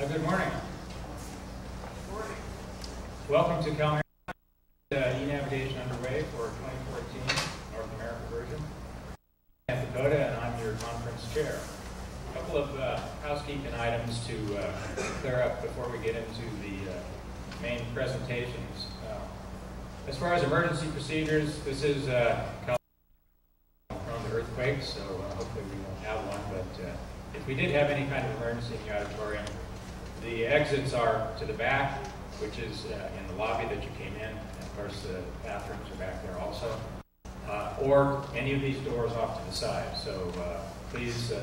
Good morning. Welcome to Cal eNavigation underway for 2014 North America version. I'm Dakota, and I'm your conference chair. A couple of housekeeping items to clear up before we get into the main presentations. As far as emergency procedures, this is Cal prone to earthquakes, so hopefully we won't have one. But if we did have any kind of emergency in the auditorium, the exits are to the back, which is in the lobby that you came in. And of course, the bathrooms are back there also. Or any of these doors off to the side. So please, if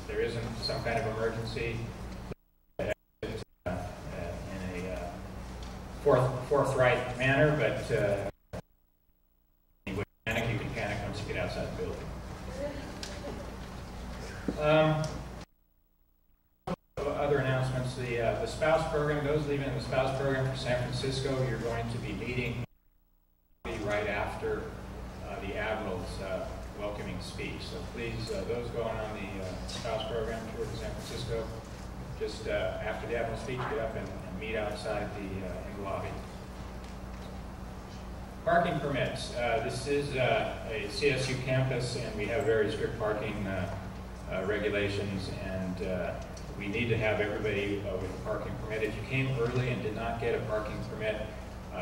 there isn't some kind of emergency, exit in a forthright manner, but you can panic once you get outside the building. Other announcements, the spouse program, those leaving the spouse program for San Francisco, you're going to be meeting right after the Admiral's welcoming speech. So please, those going on the spouse program tour to San Francisco, just after the Admiral's speech, get up and meet outside in the lobby. Parking permits. This is a CSU campus, and we have very strict parking regulations, and we need to have everybody with a parking permit. If you came early and did not get a parking permit,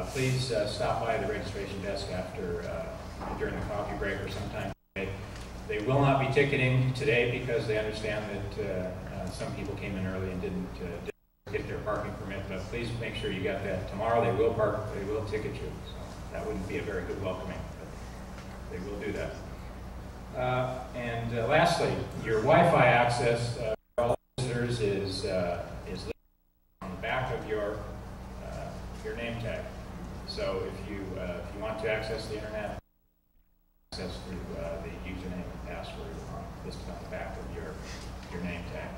please stop by the registration desk during the coffee break or sometime today. They will not be ticketing today because they understand that some people came in early and didn't get their parking permit, but please make sure you got that. Tomorrow they will ticket you. So that wouldn't be a very good welcoming, but they will do that. And lastly, your Wi-Fi access for all visitors is listed on the back of your name tag. So if you want to access the internet, access through the username and password listed on the back of your name tag.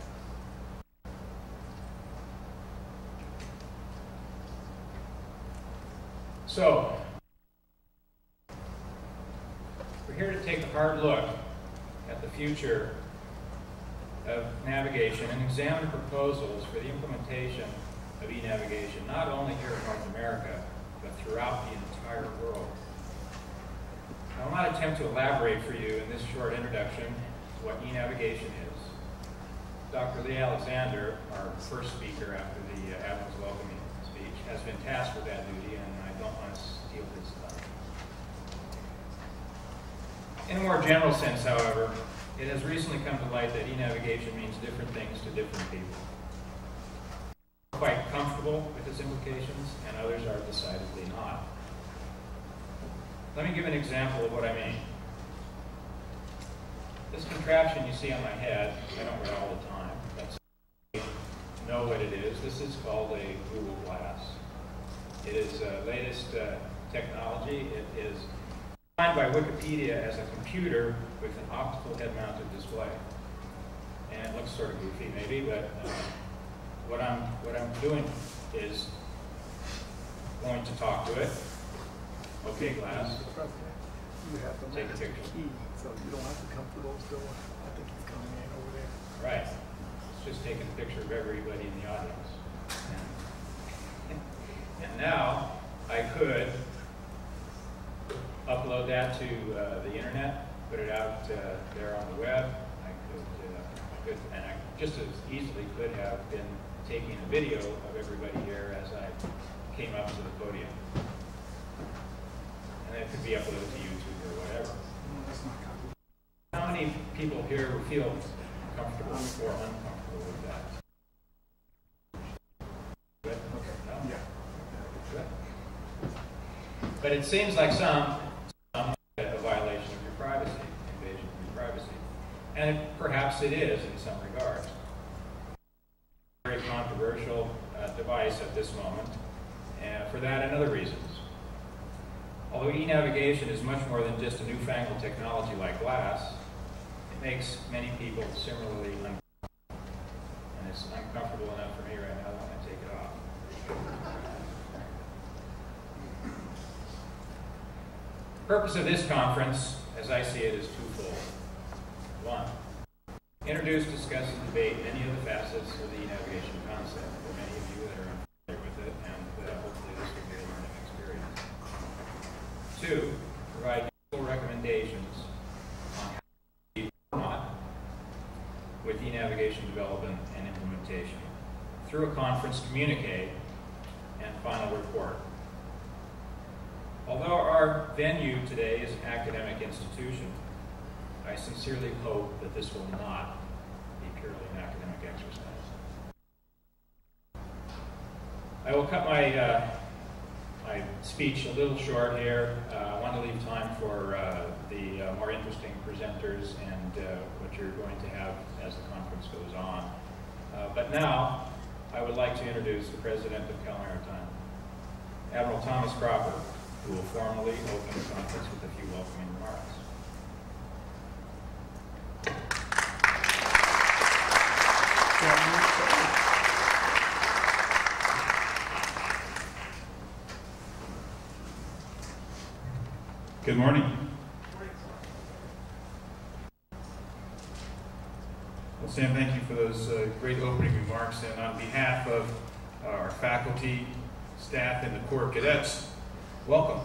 So we're here to take a hard look at the future of navigation and examine proposals for the implementation of eNavigation, not only here in North America, but throughout the entire world. I will not attempt to elaborate for you in this short introduction what eNavigation is. Dr. Lee Alexander, our first speaker after the Admiral's welcoming speech, has been tasked with that duty, and I don't want to steal his thunder. In a more general sense, however, it has recently come to light that eNavigation means different things to different people. Some are quite comfortable with its implications, and others are decidedly not. Let me give an example of what I mean. This contraption you see on my head, I don't wear all the time. Know what it is. This is called a Google Glass. It is latest technology. It is defined by Wikipedia as a computer with an optical head-mounted display. And it looks sort of goofy, maybe, but what I'm doing is going to talk to it. Okay, Glass. You have to take a picture. Key, so you don't have to come through those doors. I think he's coming in over there. Right. It's just taking a picture of everybody in the audience. And now I could upload that to the internet, put it out there on the web. I could, and I just as easily could have been taking a video of everybody here as I came up to the podium. And it could be uploaded to YouTube or whatever. No, that's not comfortable. How many people here would feel comfortable or uncomfortable with that? Good? Okay. No? Yeah. Good. But it seems like some a violation of your privacy, invasion of your privacy. And perhaps it is in some regards. Very controversial device at this moment, for that and other reasons. Although eNavigation is much more than just a newfangled technology like glass, it makes many people similarly uncomfortable. And it's uncomfortable enough for me right now that I want to take it off. The purpose of this conference, as I see it, is twofold. One, Introduce, discuss, and debate many of the facets of the eNavigation concept for many of you that are unfamiliar with it, and hopefully this will be a learning experience. 2, provide useful recommendations on how to proceed or not with eNavigation development and implementation through a conference communique and final report. Although our venue today is an academic institution, I sincerely hope that this will not be purely an academic exercise. I will cut my my speech a little short here. I want to leave time for the more interesting presenters and what you're going to have as the conference goes on. But now, I would like to introduce the President of Cal Maritime, Admiral Thomas Cropper, who will formally open the conference with a few welcoming remarks. Good morning. Well, Sam, thank you for those great opening remarks. And on behalf of our faculty, staff, and the Corps of Cadets, welcome.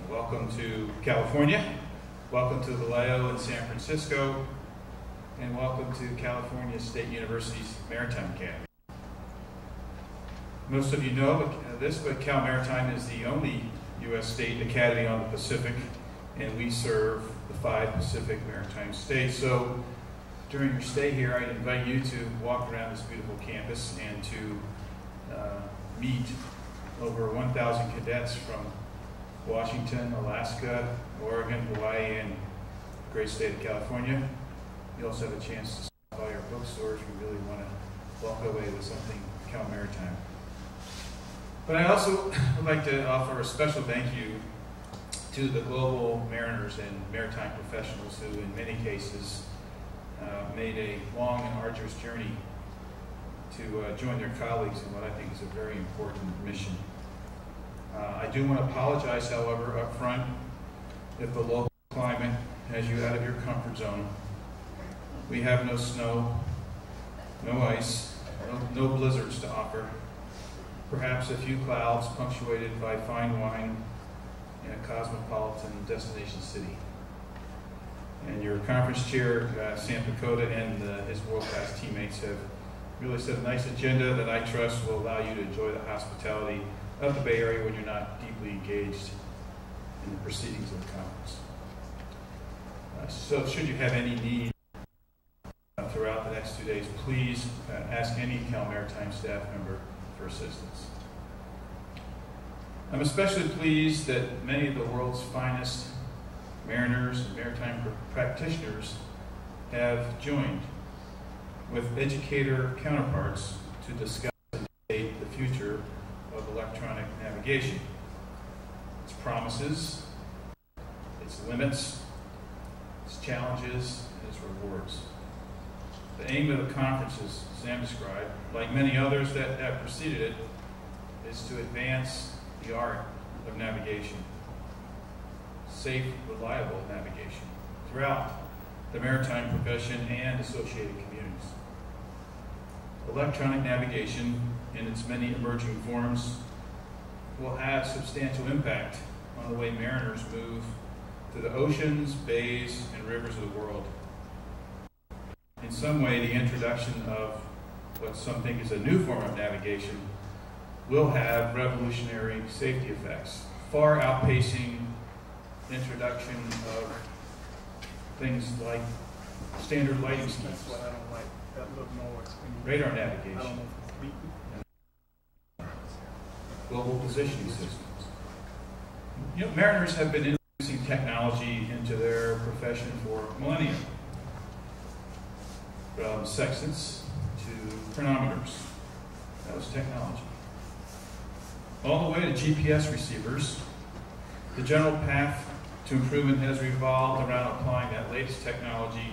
And welcome to California. Welcome to Vallejo and San Francisco. And welcome to California State University's Maritime Academy. Most of you know this, but Cal Maritime is the only U.S. state academy on the Pacific, and we serve the 5 Pacific maritime states. So during your stay here, I invite you to walk around this beautiful campus and to meet over 1,000 cadets from Washington, Alaska, Oregon, Hawaii, and the great state of California. You also have a chance to stop by our bookstores if you really want to walk away with something Cal Maritime. But I also would like to offer a special thank you to the global mariners and maritime professionals who, in many cases, made a long and arduous journey to join their colleagues in what I think is a very important mission. I do want to apologize, however, up front if the local climate has you out of your comfort zone. We have no snow, no ice, no blizzards to offer. Perhaps a few clouds punctuated by fine wine in a cosmopolitan destination city. And your conference chair, Sam Pacoda, and his world-class teammates have really set a nice agenda that I trust will allow you to enjoy the hospitality of the Bay Area when you're not deeply engaged in the proceedings of the conference. So should you have any need throughout the next 2 days, please ask any Cal Maritime staff member for assistance. I'm especially pleased that many of the world's finest mariners and maritime practitioners have joined with educator counterparts to discuss and debate the future of electronic navigation, its promises, its limits, its challenges, and its rewards. The aim of the conference, as Sam described, like many others that have preceded it, is to advance the art of navigation, safe, reliable navigation, throughout the maritime profession and associated communities. Electronic navigation, in its many emerging forms, will have substantial impact on the way mariners move through the oceans, bays, and rivers of the world. In some way, the introduction of what some think is a new form of navigation will have revolutionary safety effects, far outpacing the introduction of things like standard lighting schemes. That's what I don't like, that little noise. Radar I don't navigation, know if it's beeping. global positioning systems. You know, mariners have been introducing technology into their profession for millennia. From sextants to chronometers. That was technology. All the way to GPS receivers, the general path to improvement has revolved around applying that latest technology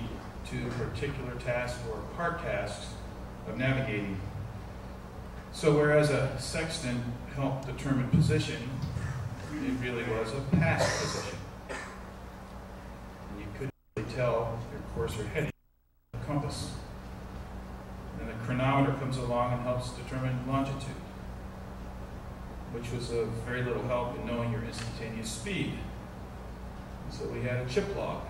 to particular tasks or part tasks of navigating. So whereas a sextant helped determine position, it really was a past position. And you couldn't really tell your course or heading compass. And the chronometer comes along and helps determine longitude, which was of very little help in knowing your instantaneous speed. And so we had a chip log.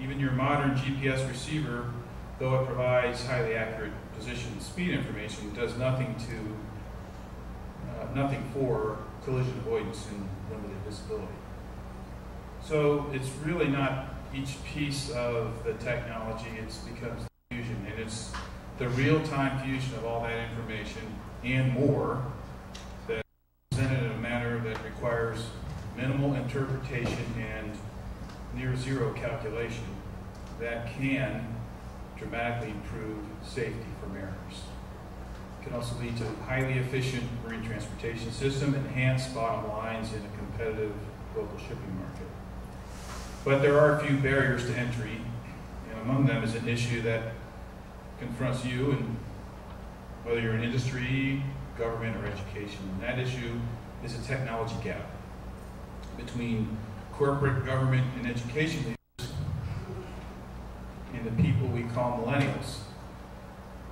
Even your modern GPS receiver, though it provides highly accurate position and speed information, does nothing for collision avoidance and limited visibility. So it's really not each piece of the technology, it becomes fusion, and it's the real-time fusion of all that information and more that is presented in a manner that requires minimal interpretation and near zero calculation that can dramatically improve safety for mariners. It can also lead to a highly efficient marine transportation system, enhanced bottom lines in a competitive global shipping market. But there are a few barriers to entry, and among them is an issue that confronts you, and whether you're in industry, government, or education. And that issue is a technology gap between corporate, government, and education leaders and the people we call millennials,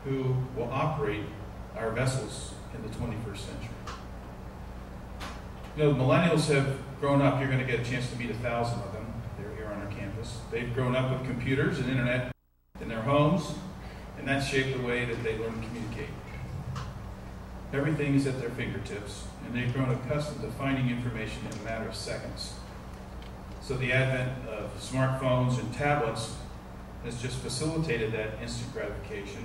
who will operate our vessels in the 21st century. You know, millennials have grown up. You're going to get a chance to meet 1,000 of them. They're here on our campus. They've grown up with computers and internet in their homes, and that's shaped the way that they learn to communicate. Everything is at their fingertips, and they've grown accustomed to finding information in a matter of seconds. So the advent of smartphones and tablets has just facilitated that instant gratification.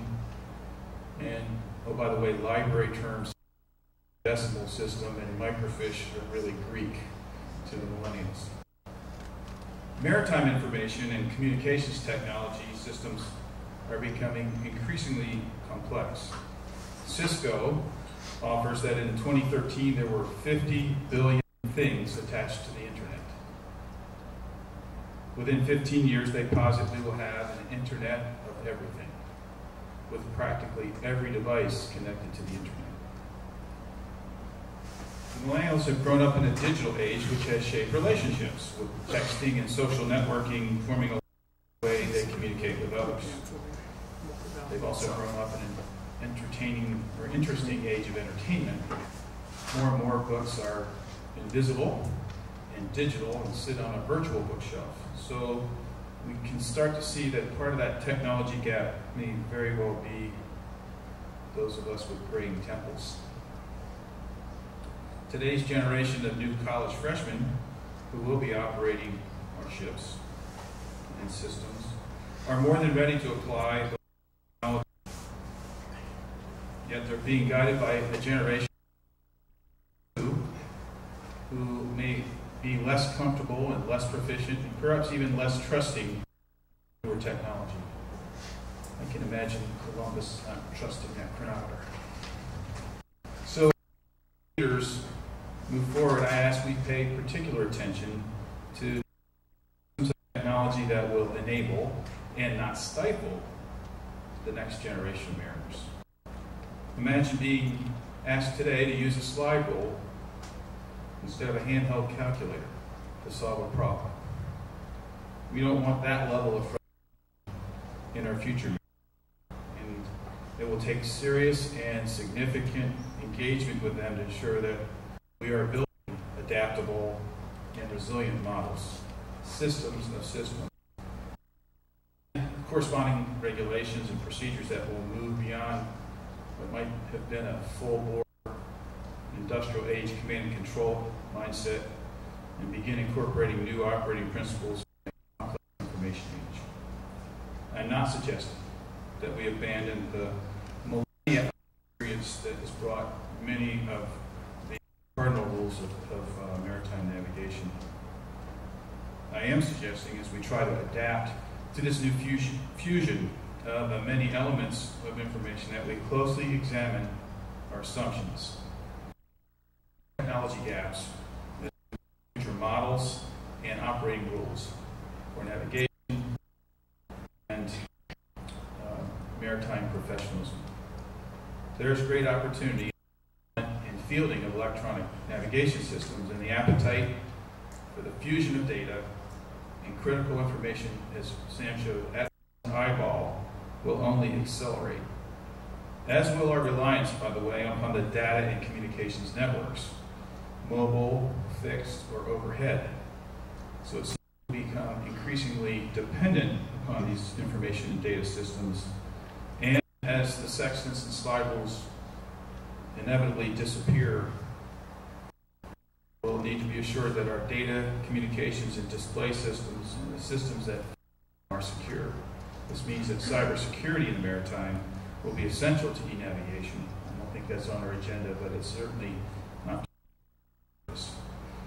And, oh, by the way, library terms, decimal system, and microfiche are really Greek to the millennials. Maritime information and communications technology systems are becoming increasingly complex. Cisco offers that in 2013 there were 50 billion things attached to the internet. Within 15 years, they posit we will have an internet of everything, with practically every device connected to the internet. The millennials have grown up in a digital age which has shaped relationships, with texting and social networking forming a way they communicate with others. They've also grown up in an entertaining or interesting age of entertainment. More and more books are invisible and digital and sit on a virtual bookshelf. So we can start to see that part of that technology gap may very well be those of us with praying temples. Today's generation of new college freshmen who will be operating our ships and systems are more than ready to apply the technology. Yet they're being guided by a generation who may be less comfortable and less proficient and perhaps even less trusting for technology. I can imagine Columbus not trusting that chronometer. So, leaders move forward, I ask we pay particular attention to technology that will enable and not stifle the next generation of mariners. Imagine being asked today to use a slide rule instead of a handheld calculator to solve a problem. We don't want that level of frustration in our future. And it will take serious and significant engagement with them to ensure that we are building adaptable and resilient models, systems of systems. Corresponding regulations and procedures that will move beyond what might have been a full-bore industrial age command and control mindset and begin incorporating new operating principles in a complex information age. I'm not suggesting that we abandon the millennia experience that has brought many of the cardinal rules of maritime navigation. I am suggesting as we try to adapt to this new fusion of the many elements of information that we closely examine our assumptions, technology gaps, future models, and operating rules for navigation and maritime professionalism. There's great opportunity in fielding of electronic navigation systems, and the appetite for the fusion of data and critical information, as Sam showed, at eyeball will only accelerate, as will our reliance, by the way, upon the data and communications networks, mobile, fixed, or overhead. So it's become increasingly dependent upon these information and data systems. And as the sextants and slide rules inevitably disappear, we'll need to be assured that our data, communications, and display systems and the systems that are secure. This means that cybersecurity in the maritime will be essential to eNavigation. I don't think that's on our agenda, but it's certainly not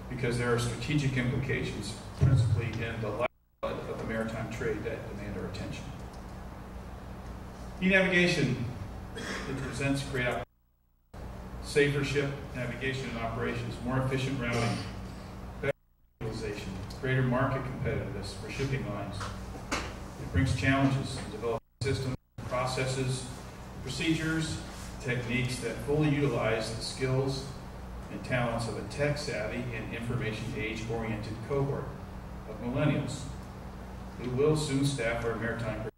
because there are strategic implications, principally in the lifeblood of the maritime trade, that demand our attention. eNavigation, it presents great opportunities. Safer ship navigation and operations, more efficient routing, better utilization, greater market competitiveness for shipping lines. It brings challenges in developing systems, processes, procedures, techniques that fully utilize the skills and talents of a tech-savvy and information age-oriented cohort of millennials who will soon staff our maritime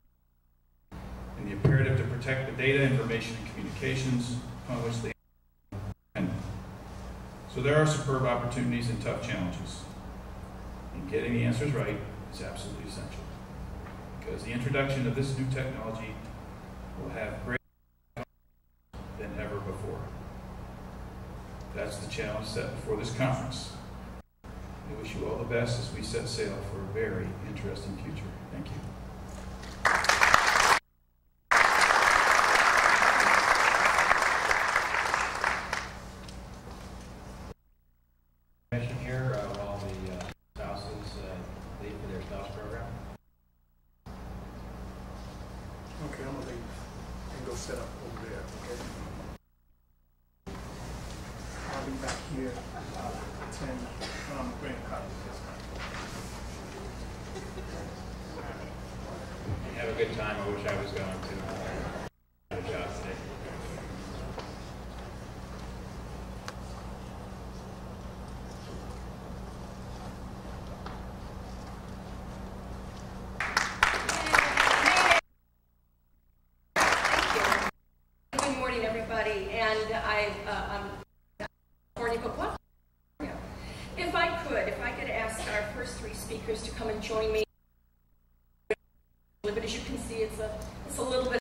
in the imperative to protect the data, information, and communications upon which they depend. So there are superb opportunities and tough challenges. And getting the answers right is absolutely essential, because the introduction of this new technology will have greater than ever before. That's the challenge set before this conference. I wish you all the best as we set sail for a very interesting future. Thank you. Here, while the spouses leave for their spouse program. Okay, I'm gonna leave and go set up over there, okay? I'll be back here at 10, bring a copy of this. Have a good time. I wish I was going to have a shot today. Good morning, everybody, and I'm California. If I could ask our first three speakers to come and join me. But as you can see, it's a little bit